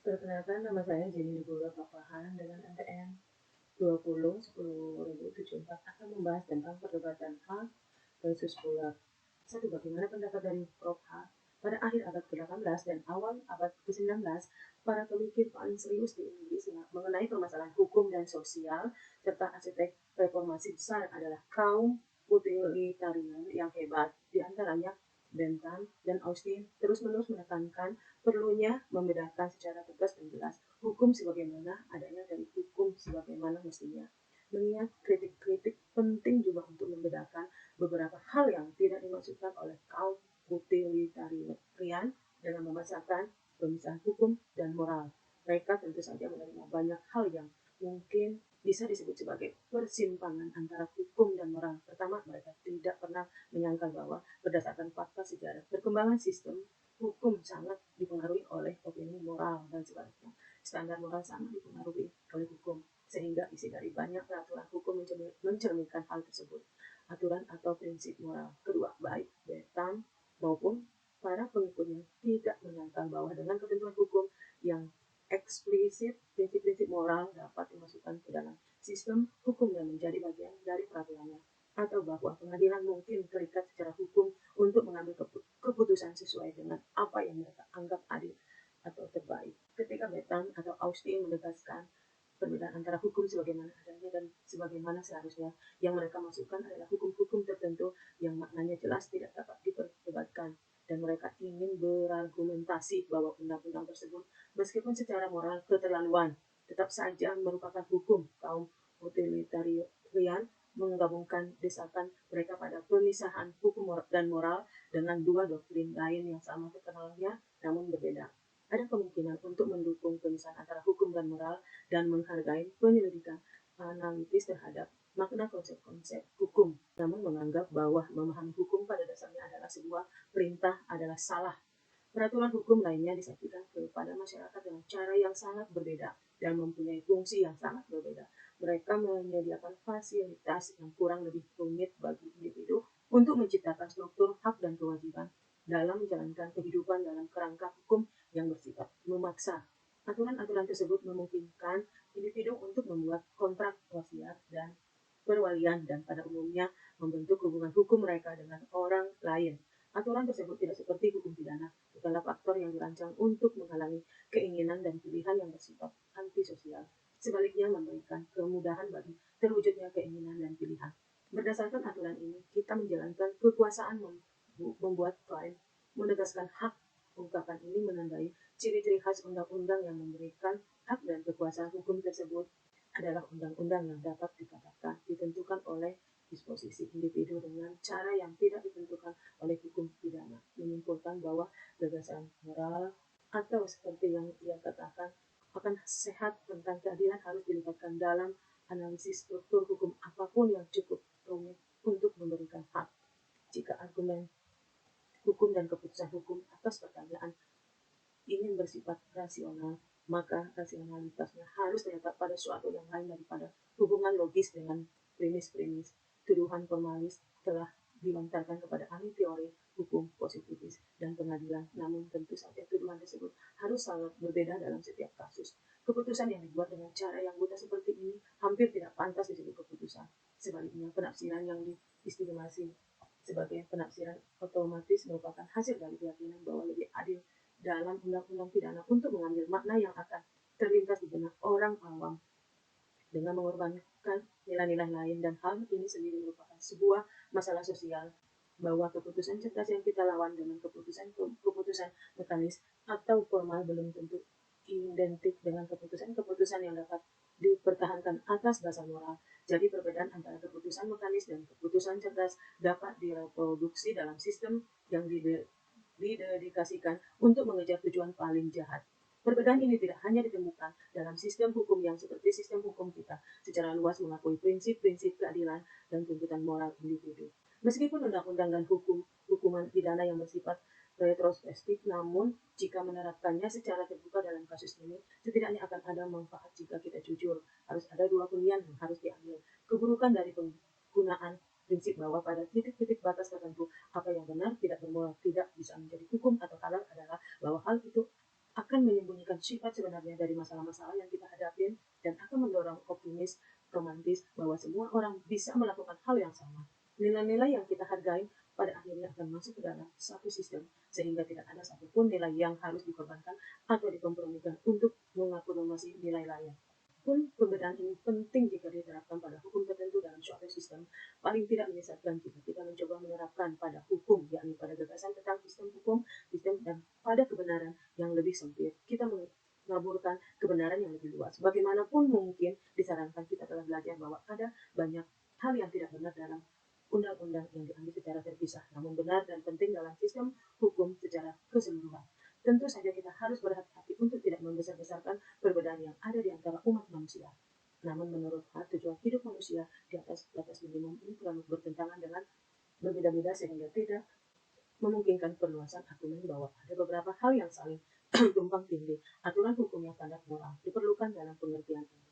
Perkenalkan, nama saya Jenny Nugula Papahan dengan NPM 20101074 akan membahas tentang perdebatan hak versus bulat. Satu, bagaimana pendapat dari Prof. H? Pada akhir abad ke-18 dan awal abad ke-19, para pemikir paling serius di Inggris mengenai permasalahan hukum dan sosial serta arsitek reformasi besar adalah kaum utilitarian yang hebat, di antaranya Bentham dan Austin terus-menerus menekankan perlunya membedakan secara tegas dan jelas hukum sebagaimana adanya dari hukum sebagaimana mestinya. Mengingat kritik-kritik penting juga untuk membedakan beberapa hal yang tidak dimaksudkan oleh kaum utilitarian dalam memasarkan pemisahan hukum dan moral. Mereka tentu saja menerima banyak hal yang mungkin bisa disebut sebagai persimpangan antara hukum dan moral. Pertama, mereka tidak pernah menyangkal bahwa berdasarkan fakta sejarah perkembangan sistem hukum sangat dipengaruhi oleh opini moral dan sebaliknya. Standar moral sangat dipengaruhi oleh hukum, sehingga isi dari banyak peraturan hukum mencerminkan hal tersebut. Aturan atau prinsip moral. Kedua, baik Bentham maupun para pengikutnya tidak menyangkal bahwa dengan ketentuan hukum yang eksplisit, prinsip-prinsip moral dapat dimasukkan ke dalam sistem hukum yang menjadi bagian dari peraturannya, atau bahwa pengadilan mungkin terikat secara hukum untuk mengambil keputusan sesuai dengan apa yang mereka anggap adil atau terbaik. Ketika Bentham atau Austin menegaskan perbedaan antara hukum sebagaimana adanya dan sebagaimana seharusnya, yang mereka masukkan adalah hukum-hukum tertentu yang maknanya jelas tidak dapat diperdebatkan, dan mereka ingin berargumentasi bahwa undang-undang tersebut meskipun secara moral keterlaluan tetap saja merupakan hukum. Kaum utilitarian menggabungkan desakan mereka pada pemisahan hukum dan moral dengan dua doktrin lain yang sama terkenalnya namun berbeda. Ada kemungkinan untuk mendukung pemisahan antara hukum dan moral dan menghargai penyelidikan analitis terhadap makna konsep-konsep hukum, namun menganggap bahwa memahami hukum pada dasarnya adalah sebuah perintah adalah salah. Peraturan hukum lainnya disajikan kepada masyarakat dengan cara yang sangat berbeda dan mempunyai fungsi yang sangat berbeda. Mereka menyediakan fasilitas yang kurang lebih rumit bagi individu untuk menciptakan struktur hak dan kewajiban dalam menjalankan kehidupan dalam kerangka hukum yang bersifat memaksa. Aturan-aturan tersebut memungkinkan individu untuk membuat kontrak wasiat dan perwalian dan pada umumnya membentuk hubungan hukum mereka dengan orang lain. Aturan tersebut tidak seperti hukum pidana, bukanlah faktor yang dirancang untuk menghalangi keinginan dan pilihan yang bersifat antisosial. Sebaliknya, memberikan kemudahan bagi terwujudnya keinginan dan pilihan. Berdasarkan aturan ini, kita menjalankan kekuasaan membuat klaim, menegaskan hak. Ungkapan ini menandai ciri-ciri khas undang-undang yang memberikan hak dan kekuasaan hukum tersebut adalah undang-undang yang dapat dikatakan ditentukan oleh disposisi individu dengan cara yang tidak ditentukan oleh hukum pidana. Menyimpulkan bahwa gagasan moral atau seperti yang ia katakan akan sehat tentang keadilan harus dilibatkan dalam analisis struktur hukum apapun yang cukup rumit untuk memberikan hak. Jika argumen hukum dan keputusan hukum atas pertanyaan ingin bersifat rasional, maka rasionalitasnya harus terletak pada suatu yang lain daripada hubungan logis dengan premis-premis. Tuduhan formalis telah dilontarkan kepada ahli teori hukum positivis dan pengadilan, namun tentu saja tuduhan tersebut harus sangat berbeda dalam setiap kasus. Keputusan yang dibuat dengan cara yang buta seperti ini hampir tidak pantas disebut keputusan. Sebaliknya, penafsiran yang diestimasi sebagai penafsiran otomatis merupakan hasil dari keyakinan bahwa lebih adil dalam undang-undang pidana untuk mengambil makna yang akan terlintas di benak orang awam dengan mengorbankan nilai-nilai lain, dan hal ini sendiri merupakan sebuah masalah sosial bahwa keputusan cerdas yang kita lawan dengan keputusan mekanis atau formal belum tentu identik dengan keputusan yang dapat dipertahankan atas dasar moral. Jadi perbedaan antara keputusan mekanis dan keputusan cerdas dapat direproduksi dalam sistem yang didedikasikan untuk mengejar tujuan paling jahat. Perbedaan ini tidak hanya ditemukan dalam sistem hukum yang seperti sistem hukum kita secara luas mengakui prinsip-prinsip keadilan dan tuntutan moral individu. Meskipun undang-undang dan hukuman pidana yang bersifat retrospektif, namun jika menerapkannya secara terbuka dalam kasus ini, setidaknya akan ada manfaat jika kita jujur. Harus ada dua pilihan yang harus diambil. Keburukan dari penggunaan prinsip bahwa pada titik-titik batas tertentu apa yang benar tidak bermoral tidak bisa menjadi hukum atau halal adalah bahwa hal itu akan menyembunyikan sifat sebenarnya dari masalah-masalah yang kita hadapi dan akan mendorong optimis, romantis bahwa semua orang bisa melakukan hal yang sama. Nilai-nilai yang kita hargai pada akhirnya akan masuk ke dalam satu sistem sehingga tidak ada satupun nilai yang harus dikorbankan atau dikompromikan untuk mengakomodasi nilai lain. Pun perbedaan ini penting jika diterapkan pada hukum tertentu dalam suatu sistem, paling tidak menyesatkan jika kita mencoba menerapkan pada hukum, yakni pada gagasan tentang sistem hukum, sistem dan pada kebenaran yang lebih sempit. Kita mengaburkan kebenaran yang lebih luas. Bagaimanapun mungkin disarankan kita telah belajar bahwa ada banyak hal yang tidak benar dalam undang-undang yang diambil secara terpisah, namun benar dan penting dalam sistem hukum secara keseluruhan. Tentu saja kita harus berhati-hati untuk tidak membesar-besarkan perbedaan yang ada di antara umat manusia. Namun menurut Hart, tujuan hidup manusia di atas batas minimum ini terlalu bertentangan dengan berbeda-beda sehingga tidak memungkinkan perluasan argumen bahwa ada beberapa hal yang saling tumpang tindih. Aturan hukum yang standar moral diperlukan dalam pengertian ini.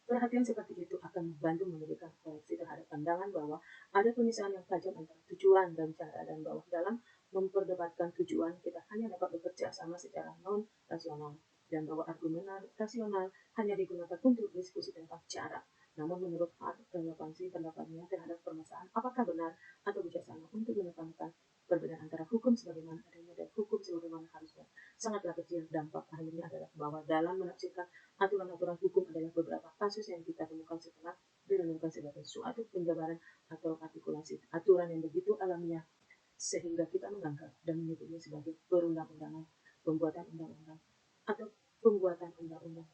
Perhatian seperti itu akan membantu memberikan koreksi terhadap pandangan bahwa ada pemisahan yang tajam antara tujuan dan cara, dan bahwa dalam memperdebatkan tujuan kita hanya dapat bekerja sama secara non-rasional, dan bahwa argumen rasional hanya digunakan untuk diskusi tentang cara. Namun menurut Hart, relevansi pendapatnya terhadap permasalahan apakah benar atau bijaksana untuk menekankan perbedaan antara hukum sebagaimana adanya dan hukum sebagaimana harusnya sangatlah kecil. Dampak akhirnya adalah bahwa dalam menafsirkan aturan-aturan hukum adalah beberapa kasus yang kita temukan setelah direnungkan sebagai suatu penjabaran atau artikulasi aturan yang begitu alamiah sehingga kita menganggap dan menyebutnya sebagai perundang-undangan, pembuatan undang-undang atau pembuatan undang-undang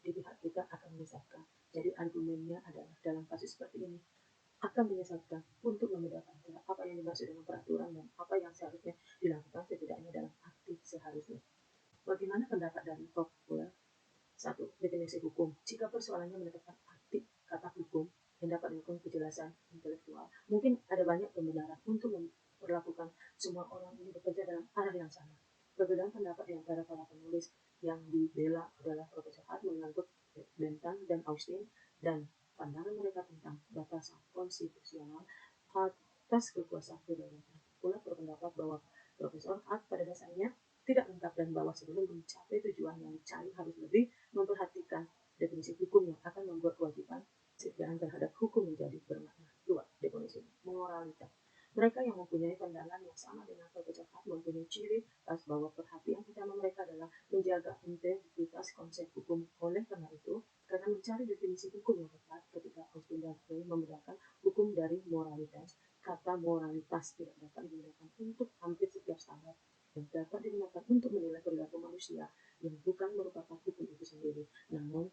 di pihak kita akan menyesatkan. Jadi argumennya adalah dalam kasus seperti ini akan menyesatkan untuk membedakan antara apa yang dimaksud dengan peraturan dan apa yang seharusnya dilakukan setidaknya dalam arti seharusnya. Bagaimana pendapat dari Tocqueville? 1. Definisi hukum. Jika persoalannya menetapkan arti kata hukum yang dapat dilakukan kejelasan intelektual, mungkin ada banyak pembenaran untuk memperlakukan semua orang ini bekerja dalam arah yang sama. Perbedaan pendapat di antara para penulis yang dibela adalah Profesor Hart mengangkut Bentham dan Austin, dan pandangan mereka tentang batasan konstitusional atas kekuasaan kedaulatan. Pula berpendapat bahwa Profesor Hart pada dasarnya tidak lengkap dan bahwa sebelum mencapai tujuan yang dicari harus lebih memperhatikan definisi hukum yang akan membuat kewajiban kesetiaan terhadap hukum menjadi bermakna. 2. Definisi moralitas. Mereka yang mempunyai pandangan yang sama dengan Profesor Hart mempunyai ciri khas bahwa perhatian utama mereka adalah menjaga integritas konsep hukum. Oleh karena itu, karena mencari definisi hukum yang tepat, ketika Austin dan Frey membedakan hukum dari moralitas, kata moralitas tidak dapat digunakan untuk hampir setiap standar yang dapat digunakan untuk menilai perilaku manusia yang bukan merupakan hukum itu sendiri. Namun,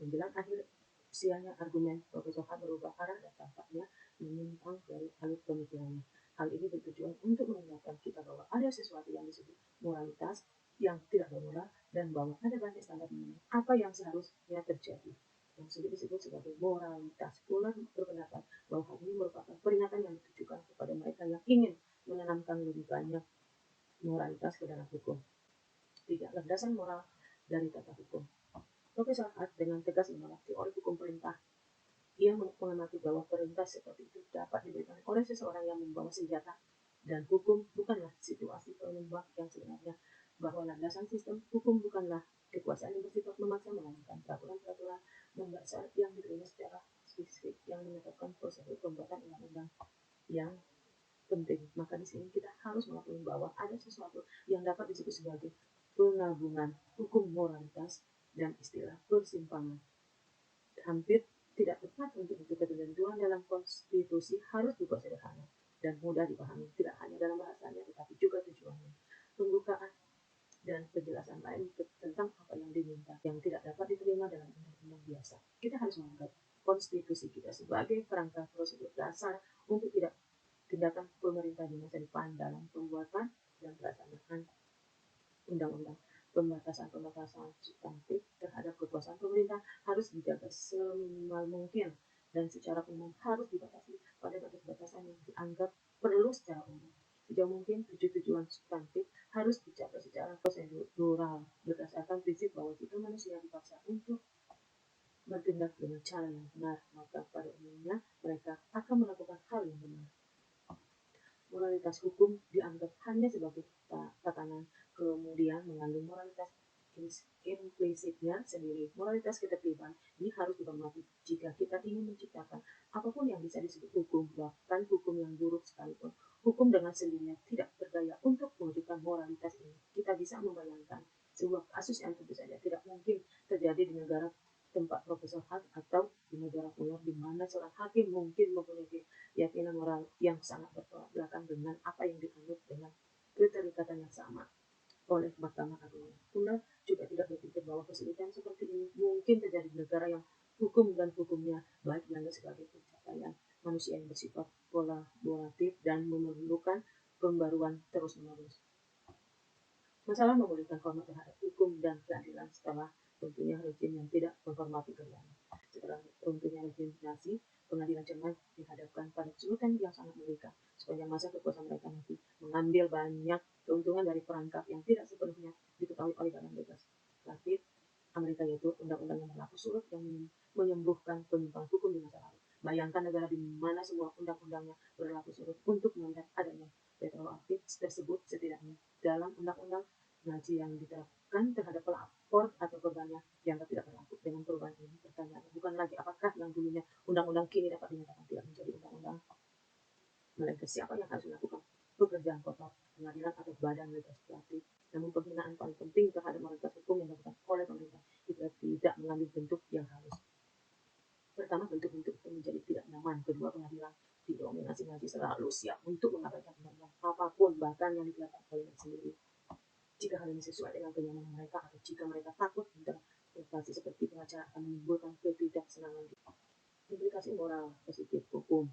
menjelang akhir usianya, argumen Profesor Hart berubah arah dan tampaknya menyimpang dari alur pemikirannya. Hal ini bertujuan untuk mengingatkan kita bahwa ada sesuatu yang disebut moralitas yang tidak bermoral dan bahwa ada banyak standar mengenai apa yang seharusnya terjadi yang sudah disebut sebagai moralitas. Pula berpendapat bahwa hal ini merupakan peringatan yang ditujukan kepada mereka yang ingin menanamkan lebih banyak moralitas ke dalam hukum. 3. Landasan moral dari tata hukum. Profesor Hart dengan tegas menolak teori hukum perintah. Ia mengamati bahwa perintah seperti itu dapat diberikan oleh seseorang yang membawa senjata, dan hukum bukanlah situasi penembak yang sebenarnya, bahwa landasan sistem hukum bukanlah kekuasaan yang bersifat memaksa, melainkan peraturan-peraturan mendasar yang diterima secara spesifik yang menetapkan prosedur pembuatan undang-undang yang penting. Maka di sini kita harus mengakui bahwa ada sesuatu yang dapat disebut sebagai penggabungan hukum moralitas dan istilah persimpangan. Hampir tidak tepat untuk itu. Ketentuan dalam konstitusi harus dibuat sederhana dan mudah dipahami, tidak hanya dalam bahasanya tetapi juga tujuannya. Pembukaan dan penjelasan lain tentang apa yang diminta yang tidak dapat diterima dalam undang-undang biasa. Kita harus menganggap konstitusi kita sebagai kerangka prosedur dasar untuk tindakan pemerintah di masa depan dalam pembuatan dan pelaksanaan undang-undang. Pembatasan-pembatasan substantif terhadap kekuasaan pemerintah harus dijaga seminimal mungkin dan secara umum harus dibatasi pada batas-batasan yang dianggap perlu secara umum. Sejauh mungkin tujuan substantif harus dicapai secara prosedural berdasarkan prinsip bahwa jika manusia dipaksa untuk bertindak dengan cara yang benar, maka pada umumnya mereka akan melakukan hal yang benar. Moralitas hukum dianggap hanya sebagai tatanan kemudian mengandung moralitas implisitnya sendiri. Moralitas ketertiban ini harus dihormati jika kita ingin menciptakan apapun yang bisa disebut hukum, bahkan hukum yang buruk sekalipun. Hukum dengan sendirinya tidak berdaya untuk mewujudkan moralitas ini. Kita bisa membayangkan sebuah kasus yang tentu saja tidak mungkin terjadi di negara tempat Profesor Hart atau di negara kuno di mana seorang hakim mungkin mempunyai keyakinan moral yang sangat bertolak belakang dengan apa yang dianut dengan keterikatan yang sama oleh Mahkamah Agung. Puna juga tidak berpikir bahwa kesulitan seperti ini mungkin terjadi di negara yang hukum dan hukumnya baik dianggap sebagai pencapaian manusia yang bersifat kolaboratif dan memerlukan pembaruan terus-menerus. Masalah memulihkan hormat terhadap hukum dan keadilan setelah runtuhnya rezim yang tidak menghormati keduanya. Setelah runtuhnya rezim Nazi, pengadilan Jerman dihadapkan pada kesulitan yang sangat mengerikan. Sepanjang masa kekuasaan mereka Nazi mengambil banyak keuntungan dari perangkap yang tidak sepenuhnya diketahui oleh badan legislatif Amerika, yaitu undang-undang yang berlaku surut yang menyembuhkan penyimpangan hukum di masa lalu. Bayangkan negara di mana semua undang-undangnya berlaku surut untuk melihat adanya retroaktif tersebut setidaknya dalam undang-undang Nazi yang diterapkan terhadap pelapor atau korbannya dianggap tidak berlaku. Dengan perubahan ini, pertanyaannya bukan lagi apakah yang dulunya undang-undang kini dapat dinyatakan tidak menjadi undang-undang, melainkan siapa yang harus melakukan pekerjaan kotor, pengadilan atau badan legislatif. Namun penghinaan paling penting terhadap moralitas hukum yang dilakukan oleh pemerintah itu tidak mengambil bentuk yang halus. Pertama, bentuk-bentuk itu menjadi tidak nyaman. Kedua, pengadilan didominasi Nazi selalu siap untuk mengabaikan undang-undang apapun, bahkan yang dikeluarkan oleh Nazi sendiri. Jika hal ini sesuai dengan kenyamanan mereka atau jika mereka takut interpretasi seperti pengacara akan menimbulkan ketidaksenangan. Implikasi moral positif hukum.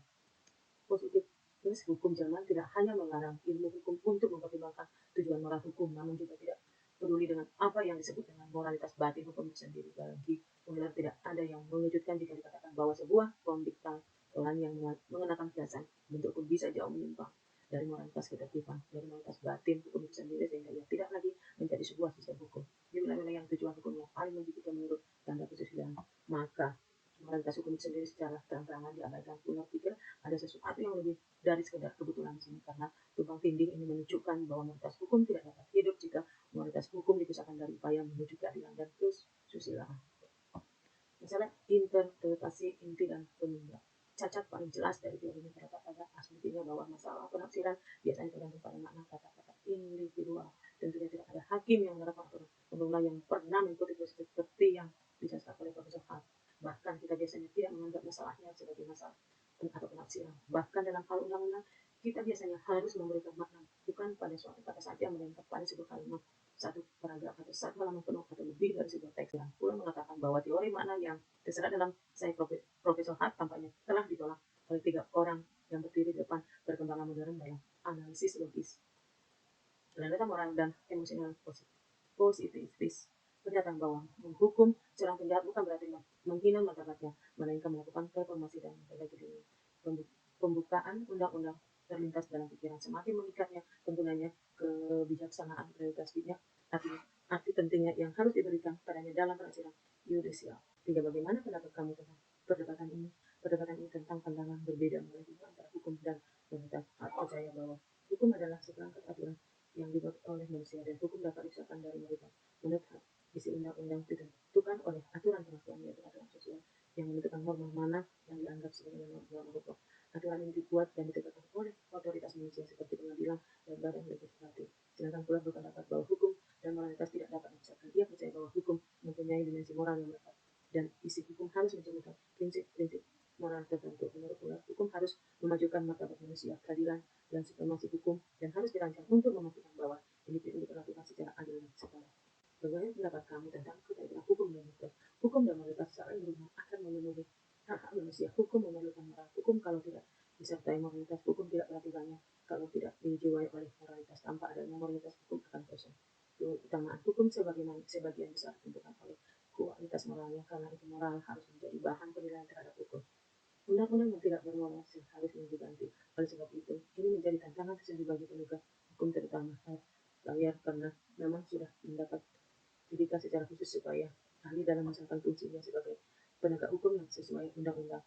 Positifnis hukum Jerman tidak hanya melarang ilmu hukum untuk mempertimbangkan tujuan moral hukum, namun juga tidak peduli dengan apa yang disebut dengan moralitas batin hukum itu sendiri. Bagi penggelar tidak ada yang mengejutkan jika dikatakan bahwa sebuah kondiktoran yang mengenakan kiasan bentuk hukum bisa jauh menyimpang dari moralitas ketertiban, dari moralitas batin hukum itu sendiri, sehingga ia tidak lagi menjadi sebuah sistem hukum. Di wilayah-wilayah yang tujuan hukumnya paling menjijikan menurut tanda khusus pidana, maka moralitas hukum itu sendiri secara terang-terangan diabaikan. Punya pikir ada sesuatu yang lebih dari sekedar kebetulan di sini, karena tumpang tindih ini menunjukkan bahwa moralitas hukum tidak dapat hidup jika moralitas hukum dipisahkan dari upaya menuju keadilan dan kesusilaan. Masalah interpretasi inti dan penunda. Cacat paling jelas dari teori ini terdapat pada asumsinya bahwa masalah penafsiran biasanya tergantung pada makna kata-kata individual. Tentunya tidak ada hakim yang menerapkan aturan undang-undang yang pernah mengikuti proses seperti yang dijelaskan oleh Profesor Hart. Bahkan kita biasanya tidak menganggap masalahnya sebagai masalah atau penafsiran. Bahkan dalam hal undang-undang, kita biasanya harus memberikan makna bukan pada suatu kata saja, melainkan pada sebuah kalimat, satu paragraf atau satu halaman penuh atau lebih dari sebuah teks. Yang pula mengatakan bahwa teori makna yang terserah dalam saya Profesor Hart tampaknya telah ditolak oleh 3 orang yang berdiri di depan perkembangan modern dalam analisis logis. Realita moral dan emosional positivis pernyataan bahwa menghukum seorang penjahat bukan berarti menghina martabatnya, melainkan melakukan reformasi dan memperbaiki diri. Pembukaan undang-undang terlintas dalam pikiran. Semakin mengikatnya penggunanya kebijaksanaan prioritasnya, arti pentingnya yang harus diberikan padanya dalam penafsiran yudisial. Tiga, bagaimana pendapat kamu tentang perdebatan ini? Perdebatan ini tentang pandangan berbeda mulai antara hukum dan moralitas. Aku percaya bahwa hukum adalah seperangkat aturan yang dibuat oleh manusia dan hukum dapat dipisahkan dari moralitas. Menurut isi undang-undang ditentukan oleh aturan pengasuhan, yaitu aturan sosial yang menentukan norma mana yang dianggap sebagai norma hukum. Aturan ini dibuat dan ditegakkan oleh otoritas manusia seperti pengadilan dan badan legislatif. Sedangkan pula berpendapat bahwa hukum dan moralitas tidak dapat dipisahkan. Ia percaya bahwa hukum mempunyai dimensi moral yang melekat dan isi hukum harus mencerminkan prinsip-prinsip moral tertentu. Menurut pula, hukum harus memajukan martabat manusia, keadilan dan supremasi hukum, dan harus dirancang untuk memastikan bahwa individu diperlakukan secara adil dan setara. Bagaimana pendapat kamu tentang kaitan hukum dan moralitas? Hukum dan moralitas saling berhubungan akan memenuhi hak-hak manusia. Hukum memerlukan moral. Hukum kalau tidak disertai moralitas, hukum tidak berarti banyak. Kalau tidak dijiwai oleh moralitas, tanpa adanya moralitas, hukum akan kosong. Keutamaan hukum sebagian besar ditentukan oleh kualitas moralnya, karena itu moral harus menjadi bahan penilaian terhadap hukum. Undang-undang yang tidak bermoral harusnya diganti. Oleh sebab itu, ini menjadi tantangan tersendiri bagi penegak hukum, terutama lawyer, karena memang sudah mendapat didikan secara khusus supaya ahli dalam melaksanakan fungsinya sebagai penegak hukum yang sesuai undang-undang.